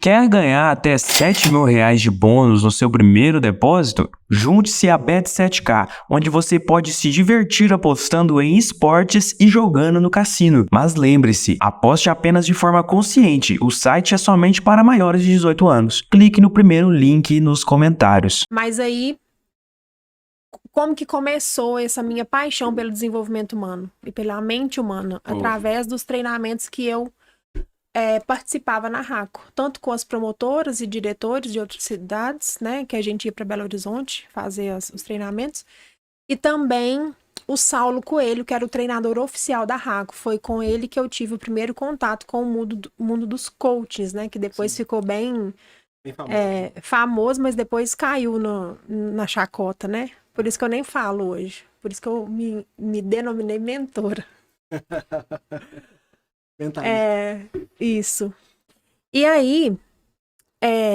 Quer ganhar até R$7.000 de bônus no seu primeiro depósito? Junte-se à Bet7k, onde você pode se divertir apostando em esportes e jogando no cassino. Mas lembre-se, aposte apenas de forma consciente. O site é somente para maiores de 18 anos. Clique no primeiro link nos comentários. Mas aí, como que começou essa minha paixão pelo desenvolvimento humano e pela mente humana? Através dos treinamentos que eu participava na RACO, tanto com as promotoras e diretores de outras cidades, né, que a gente ia para Belo Horizonte fazer os treinamentos, e também o Saulo Coelho, que era o treinador oficial da RACO. Foi com ele que eu tive o primeiro contato com o mundo dos coachings, né, que depois ficou bem famoso, mas depois caiu na chacota, né? Por isso que eu nem falo hoje. Por isso que eu me denominei mentora. Isso. E aí,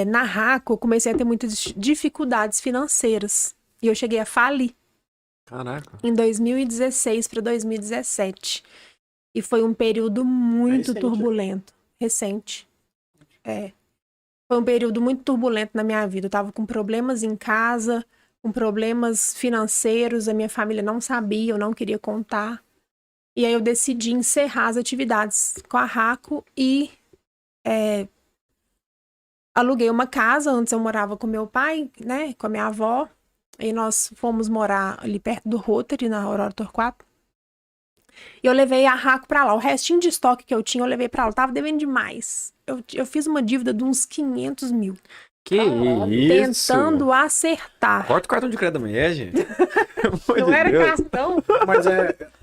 na RACO, eu comecei a ter muitas dificuldades financeiras. E eu cheguei a falir. Caraca. Em 2016 para 2017. E foi um período muito turbulento. Recente. Foi um período muito turbulento na minha vida. Eu tava com problemas em casa, com problemas financeiros. A minha família não sabia, eu não queria contar. E aí eu decidi encerrar as atividades com a RACO e aluguei uma casa. Antes eu morava com meu pai, né, com a minha avó. E nós fomos morar ali perto do Rotary, na Aurora Torquato. E eu levei a RACO pra lá. O restinho de estoque que eu tinha, eu levei pra lá. Eu tava devendo demais. Eu fiz uma dívida de uns 500 mil. Que isso? Tentando acertar. Corta o cartão de crédito da mulher, gente. Não era cartão. Mas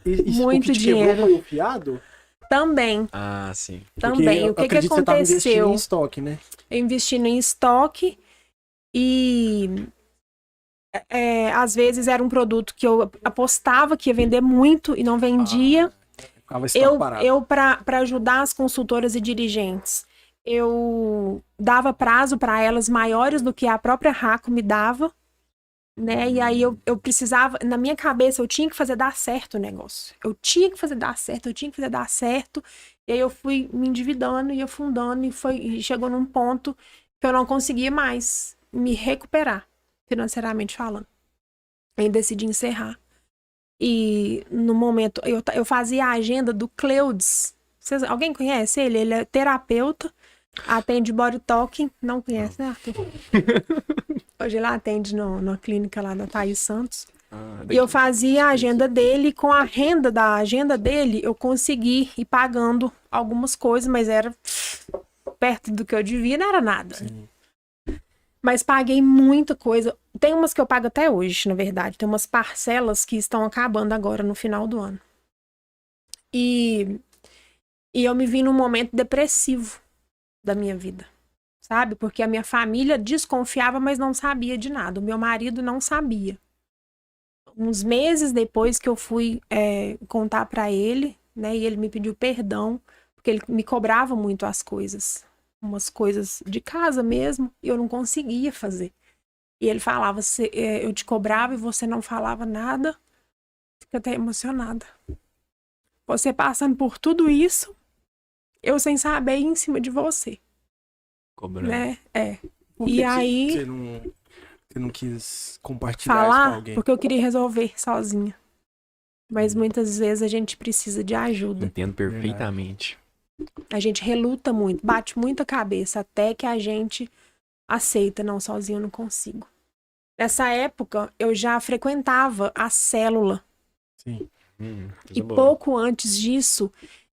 isso Muito o que te dinheiro. quebrou foi o fiado? Também. Ah, sim. Também. Porque O que acredito você tava investindo aconteceu? em estoque, né? Eu investindo em estoque e às vezes era um produto que eu apostava que ia vender muito e não vendia. Ficava estoque parado. Eu para ajudar as consultoras e dirigentes, eu dava prazo para elas maiores do que a própria RACO me dava, né? E aí eu precisava, na minha cabeça, eu tinha que fazer dar certo o negócio. Eu tinha que fazer dar certo. E aí eu fui me endividando e afundando e chegou num ponto que eu não conseguia mais me recuperar, financeiramente falando. Aí decidi encerrar. E no momento, eu fazia a agenda do Cleudes. Alguém conhece ele? Ele é terapeuta, atende body talking. Não conhece, né, Arthur? Hoje ele atende na clínica lá da Thaís Santos. E eu fazia a agenda dele, com a renda da agenda dele, eu consegui ir pagando algumas coisas, mas era perto do que eu devia, não era nada. Sim. Mas paguei muita coisa. Tem umas que eu pago até hoje, na verdade. Tem umas parcelas que estão acabando agora no final do ano. E eu me vi num momento depressivo da minha vida, sabe? Porque a minha família desconfiava, mas não sabia de nada. O meu marido não sabia. Uns meses depois que eu fui contar pra ele, né? E ele me pediu perdão, porque ele me cobrava muito as coisas. Umas coisas de casa mesmo, e eu não conseguia fazer. E ele falava, eu te cobrava e você não falava nada. Fico até emocionada. Você passando por tudo isso, eu sem saber em cima de você. Cobrando. Né? Por E que aí... Você não quis compartilhar isso com falar, alguém? porque eu queria resolver sozinha. Mas muitas vezes a gente precisa de ajuda. Entendo perfeitamente. A gente reluta muito, bate muita cabeça até que a gente aceita, não, sozinho eu não consigo. Nessa época, eu já frequentava a célula. Sim. E pouco antes disso,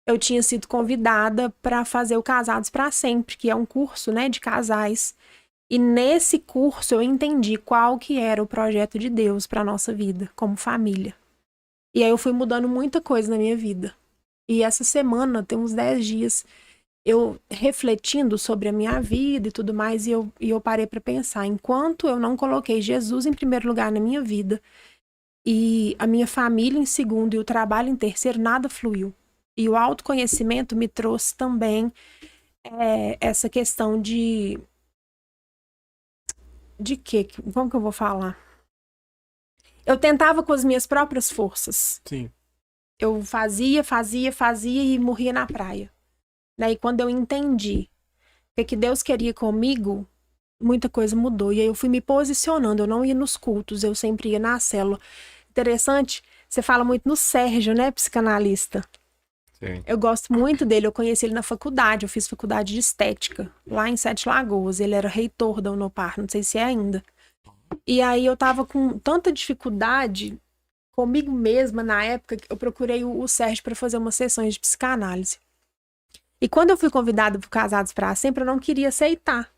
eu tinha sido convidada para fazer o Casados para Sempre, que é um curso, né, de casais. E nesse curso eu entendi qual que era o projeto de Deus para nossa vida, como família. E aí eu fui mudando muita coisa na minha vida. E essa semana, tem uns 10 dias, eu refletindo sobre a minha vida e tudo mais, e eu parei para pensar, enquanto eu não coloquei Jesus em primeiro lugar na minha vida, e a minha família em segundo, e o trabalho em terceiro, nada fluiu. E o autoconhecimento me trouxe também essa questão de quê? Como que eu vou falar? Eu tentava com as minhas próprias forças. Sim. Eu fazia e morria na praia. Daí quando eu entendi o que Deus queria comigo, muita coisa mudou. E aí eu fui me posicionando, eu não ia nos cultos, eu sempre ia na célula. Interessante, você fala muito no Sérgio, né, psicanalista. Sim. Eu gosto muito dele, eu conheci ele na faculdade, eu fiz faculdade de estética, lá em Sete Lagoas. Ele era reitor da Unopar, não sei se é ainda. E aí eu tava com tanta dificuldade comigo mesma na época, que eu procurei o Sérgio para fazer umas sessões de psicanálise. E quando eu fui convidada para Casados para Sempre, eu não queria aceitar.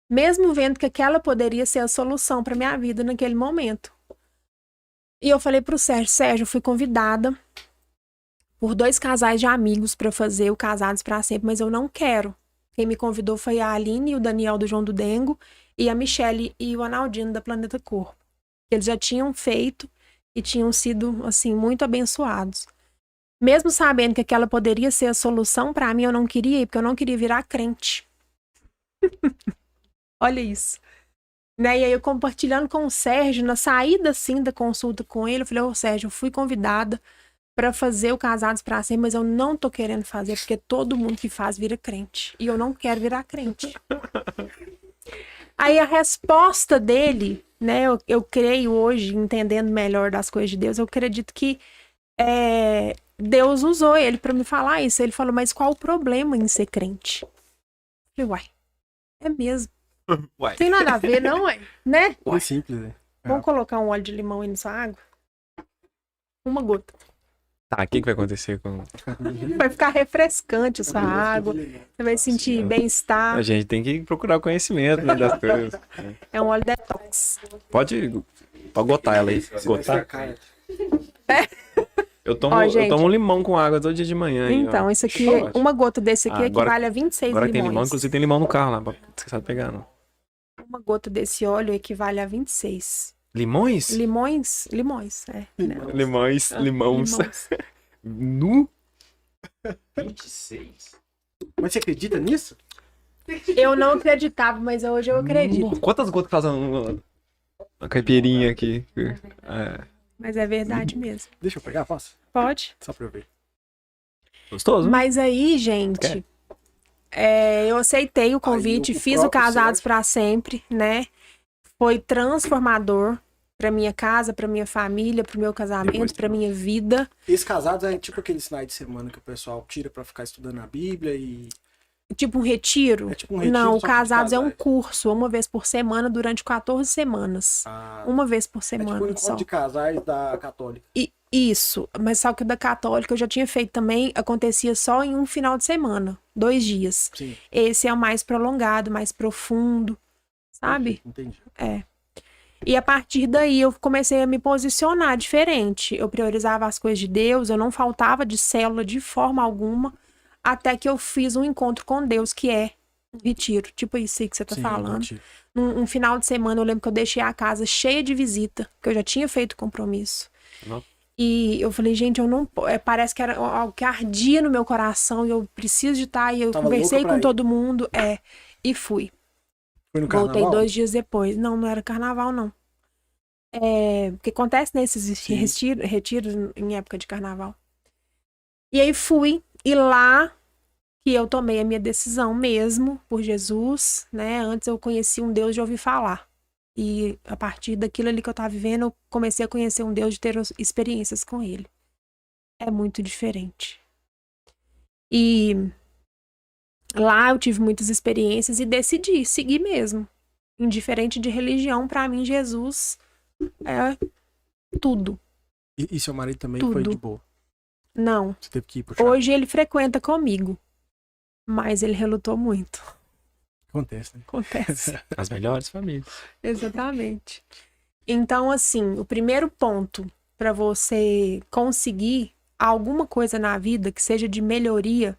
Mesmo vendo que aquela poderia ser a solução para minha vida naquele momento. E eu falei pro Sérgio, eu fui convidada por 2 casais de amigos para fazer o Casados para Sempre, mas eu não quero. Quem me convidou foi a Aline e o Daniel do João do Dengo e a Michele e o Analdino da Planeta Corpo. Eles já tinham feito e tinham sido, assim, muito abençoados. Mesmo sabendo que aquela poderia ser a solução para mim, eu não queria ir, porque eu não queria virar crente. Olha isso. Né? E aí eu compartilhando com o Sérgio, na saída, assim, da consulta com ele, eu falei, ô Sérgio, eu fui convidada para fazer o Casados para Sempre, mas eu não tô querendo fazer, porque todo mundo que faz vira crente. E eu não quero virar crente. Aí a resposta dele, né, eu creio hoje, entendendo melhor das coisas de Deus, eu acredito que Deus usou ele para me falar isso. Ele falou, mas qual o problema em ser crente? Eu falei, uai, é mesmo. Uai. Tem nada a ver, não é? Né? É simples, né? Vamos colocar um óleo de limão aí na sua água? Uma gota. Tá, o que vai acontecer com... Vai ficar refrescante a sua água. Você vai sentir bem-estar. A gente tem que procurar o conhecimento, né, das coisas. É um óleo detox. Pode gotar ela aí. Gotar? Eu tomo, Ó, gente. eu tomo um limão com água todo dia de manhã. aí, ó. Então, isso aqui, Chocolate. uma gota desse aqui Agora- equivale a 26 Agora que tem limões. limão, inclusive tem limão no carro lá, pra esquecer de pegar, não. Uma gota desse óleo equivale a 26. Limões? Limões, é. Né? Limões, limões. Limões. Nu? 26. Mas você acredita nisso? Eu não acreditava, mas hoje eu acredito. Quantas gotas faz uma caipirinha aqui? Mas é verdade mesmo. Deixa eu pegar, posso? Pode. Só pra eu ver. Gostoso? Mas aí, gente, eu aceitei o convite, Aí, o fiz o próprio Casados Sérgio. para Sempre, né? Foi transformador para minha casa, para minha família, para o meu casamento, para minha vida. Esse Casados é tipo aquele final de semana que o pessoal tira pra ficar estudando a Bíblia e... Tipo um retiro? É tipo um retiro, Não, só o que de Casados é um casais. curso, uma vez por semana, durante 14 semanas. Ah, Uma vez por é tipo um semana encontro só. de casais da Católica. Isso, mas só que o da Católica eu já tinha feito também, acontecia só em um final de semana, 2 dias. Sim. Esse é o mais prolongado, mais profundo, sabe? Entendi. E a partir daí eu comecei a me posicionar diferente. Eu priorizava as coisas de Deus, eu não faltava de célula de forma alguma, até que eu fiz um encontro com Deus, que é um retiro, tipo isso aí que você tá Sim, falando. entendi. Um final de semana eu lembro que eu deixei a casa cheia de visita, que eu já tinha feito compromisso. Não. E eu falei, gente, eu não... parece que era algo que ardia no meu coração e eu preciso de estar. E eu Tava conversei louca pra com ir. todo mundo, e fui. Foi no Voltei carnaval? 2 dias depois. Não era carnaval, não. Porque acontece nesses Sim. retiros em época de carnaval. E aí fui, e lá que eu tomei a minha decisão mesmo, por Jesus, né? Antes eu conheci um Deus de ouvir falar. E a partir daquilo ali que eu tava vivendo, eu comecei a conhecer um Deus de ter experiências com ele. É muito diferente. E lá eu tive muitas experiências e decidi seguir mesmo. Indiferente de religião, pra mim, Jesus é tudo. E seu marido também Tudo. foi de boa? Não. Você teve que ir puxar? Hoje ele frequenta comigo. Mas ele relutou muito. Acontece, né? Acontece. As melhores famílias. Exatamente. Então, assim, o primeiro ponto para você conseguir alguma coisa na vida que seja de melhoria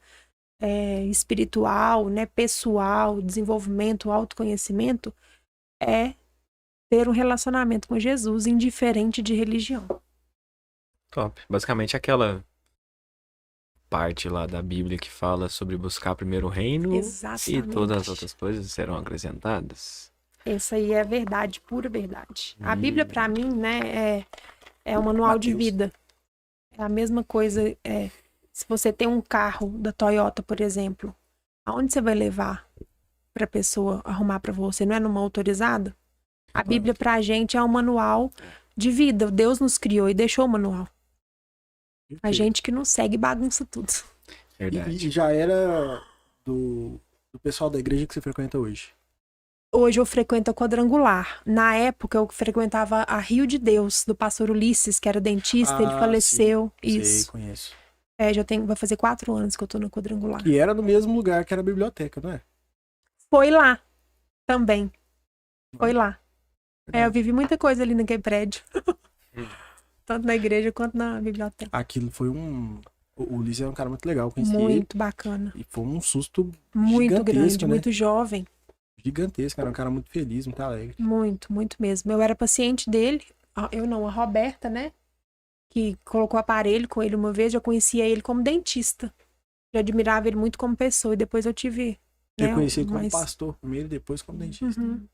espiritual, né, pessoal, desenvolvimento, autoconhecimento, é ter um relacionamento com Jesus, indiferente de religião. Top. Basicamente aquela parte lá da Bíblia que fala sobre buscar primeiro o reino Exatamente. e todas as outras coisas serão acrescentadas. Essa aí é a verdade, pura verdade. A Bíblia, para mim, né, é um manual de Mateus. vida. É a mesma coisa. Se você tem um carro da Toyota, por exemplo, aonde você vai levar? pra pessoa arrumar pra você, não é numa autorizada? A Bíblia pra gente é um manual de vida. Deus nos criou e deixou o manual. A gente que não segue bagunça tudo. Verdade. E já era do pessoal da igreja que você frequenta hoje? Hoje eu frequento a Quadrangular. Na época eu frequentava a Rio de Deus, do pastor Ulisses, que era dentista, ele faleceu. Sei, Isso. conheço. Vai fazer 4 anos que eu tô na Quadrangular. E era no mesmo lugar que era a biblioteca, não é? Foi lá também. Foi lá. Eu vivi muita coisa ali naquele prédio. Tanto na igreja quanto na biblioteca. Aquilo foi um... O Ulisses era um cara muito legal, conheci ele. Muito bacana. E foi um susto Muito gigantesco, grande, né? muito jovem. Gigantesco, era um cara muito feliz, muito alegre. Muito, muito mesmo. Eu era paciente dele. Eu não, a Roberta, né? Que colocou aparelho com ele uma vez. Eu conhecia ele como dentista. Eu admirava ele muito como pessoa. E depois eu tive... Eu né, conheci ele como mas- pastor primeiro e depois como dentista. Uhum.